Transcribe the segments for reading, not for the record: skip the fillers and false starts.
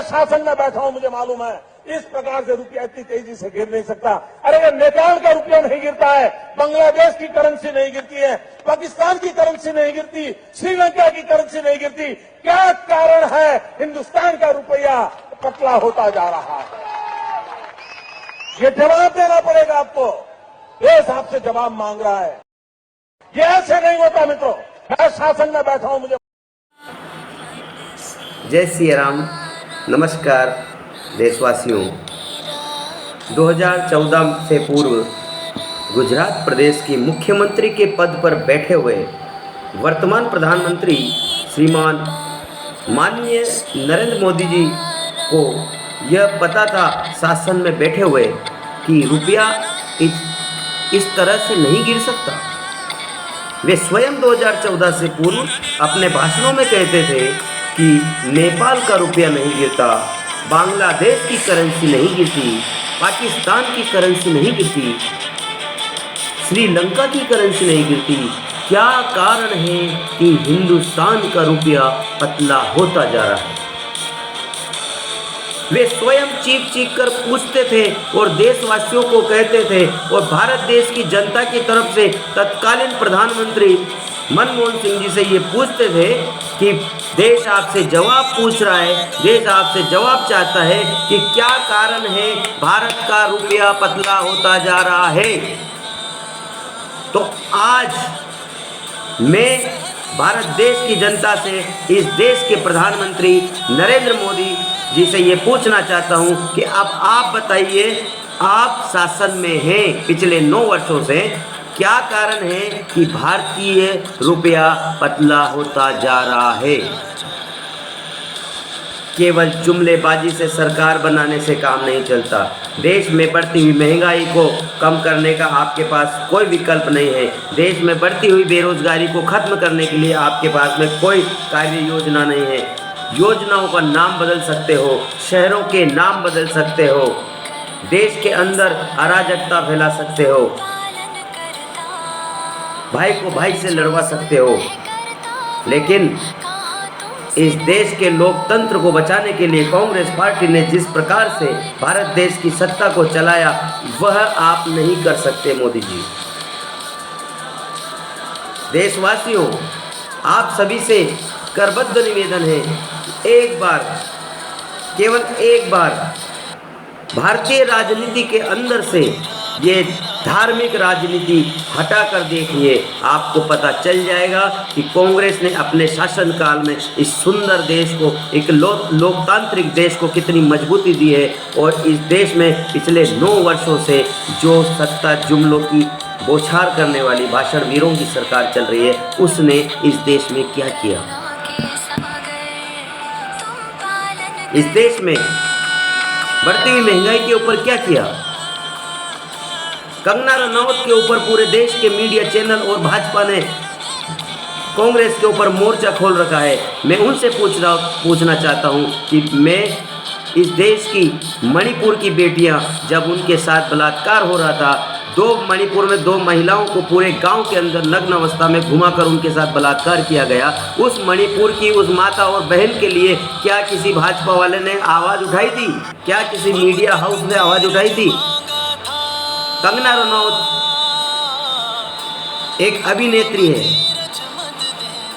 मैं शासन में बैठा हूं, मुझे मालूम है इस प्रकार से रुपया इतनी तेजी से गिर नहीं सकता। अरे नेपाल का रुपया नहीं गिरता है, बांग्लादेश की करेंसी नहीं गिरती है, पाकिस्तान की करेंसी नहीं गिरती, श्रीलंका की करेंसी नहीं गिरती। क्या कारण है हिंदुस्तान का रुपया पतला होता जा रहा है? ये जवाब देना पड़ेगा आपको। देश आपसे जवाब मांग रहा है। ये ऐसे नहीं होता मित्रों। मैं शासन में बैठा हूं, मुझे। जय श्री राम। नमस्कार देशवासियों। 2014 से पूर्व गुजरात प्रदेश के मुख्यमंत्री के पद पर बैठे हुए वर्तमान प्रधानमंत्री श्रीमान माननीय नरेंद्र मोदी जी को यह पता था शासन में बैठे हुए कि रुपया इस तरह से नहीं गिर सकता। वे स्वयं 2014 से पूर्व अपने भाषणों में कहते थे कि नेपाल का रुपया नहीं गिरता, बांग्लादेश की करेंसी नहीं गिरती, पाकिस्तान की करेंसी नहीं गिरती, श्रीलंका की करेंसी नहीं गिरती। क्या कारण है कि हिंदुस्तान का रुपया पतला होता जा रहा है? वे स्वयं चीख कर पूछते थे और देशवासियों को कहते थे, और भारत देश की जनता की तरफ से तत्कालीन प्रधानमंत्री मनमोहन सिंह जी से ये पूछते थे कि देश आपसे जवाब पूछ रहा है, देश आपसे जवाब चाहता है कि क्या कारण है भारत का रुपया पतला होता जा रहा है। तो आज मैं भारत देश की जनता से, इस देश के प्रधानमंत्री नरेंद्र मोदी जी से ये पूछना चाहता हूँ कि अब आप बताइए, आप शासन में हैं पिछले 9 वर्षों से, क्या कारण है कि भारतीय रुपया पतला होता जा रहा है? केवल जुमलेबाजी से सरकार बनाने से काम नहीं चलता। देश में बढ़ती हुई महंगाई को कम करने का आपके पास कोई विकल्प नहीं है। देश में बढ़ती हुई बेरोजगारी को खत्म करने के लिए आपके पास में कोई कार्य योजना नहीं है। योजनाओं का नाम बदल सकते हो, शहरों के नाम बदल सकते हो, देश के अंदर अराजकता फैला सकते हो, भाई को भाई से लड़वा सकते हो, लेकिन इस देश के लोकतंत्र को बचाने के लिए कांग्रेस पार्टी ने जिस प्रकार से भारत देश की सत्ता को चलाया, वह आप नहीं कर सकते मोदी जी। देशवासियों, आप सभी से करबद्ध निवेदन है, एक बार, केवल एक बार भारतीय राजनीति के अंदर से ये धार्मिक राजनीति हटा कर देखिए, आपको पता चल जाएगा कि कांग्रेस ने अपने शासनकाल में इस सुंदर देश को, एक लोकतांत्रिक देश को कितनी मजबूती दी है। और इस देश में पिछले 9 वर्षों से जो सत्ता जुमलों की बौछार करने वाली भाषण वीरों की सरकार चल रही है, उसने इस देश में क्या किया? इस देश में बढ़ती हुई महंगाई के ऊपर क्या किया? कंगना रनौत के ऊपर पूरे देश के मीडिया चैनल और भाजपा ने कांग्रेस के ऊपर मोर्चा खोल रखा है। मैं उनसे पूछना चाहता हूं कि मैं इस देश की मणिपुर की बेटियां, जब उनके साथ बलात्कार हो रहा था, मणिपुर में 2 महिलाओं को पूरे गांव के अंदर नग्न अवस्था में घुमाकर उनके साथ बलात्कार किया गया, उस मणिपुर की उस माता और बहन के लिए क्या किसी भाजपा वाले ने आवाज़ उठाई थी? क्या किसी मीडिया हाउस ने आवाज़ उठाई थी? कंगना रनौत एक अभिनेत्री है,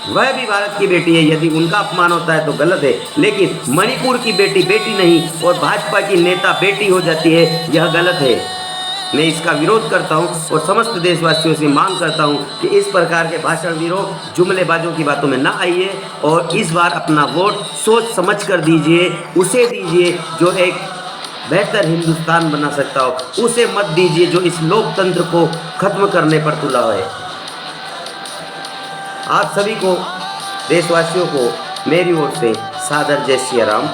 वह भी भारत की बेटी है। यदि उनका अपमान होता है तो गलत है, लेकिन मणिपुर की बेटी बेटी नहीं और भाजपा की नेता बेटी हो जाती है, यह गलत है। मैं इसका विरोध करता हूं और समस्त देशवासियों से मांग करता हूं कि इस प्रकार के भाषण वीरों, जुमलेबाजों की बातों में ना आइए और इस बार अपना वोट सोच समझ कर दीजिए, उसे दीजिए जो एक बेहतर हिंदुस्तान बना सकता हो, उसे मत दीजिए जो इस लोकतंत्र को खत्म करने पर तुला है। आप सभी को, देशवासियों को मेरी ओर से सादर जय श्री राम।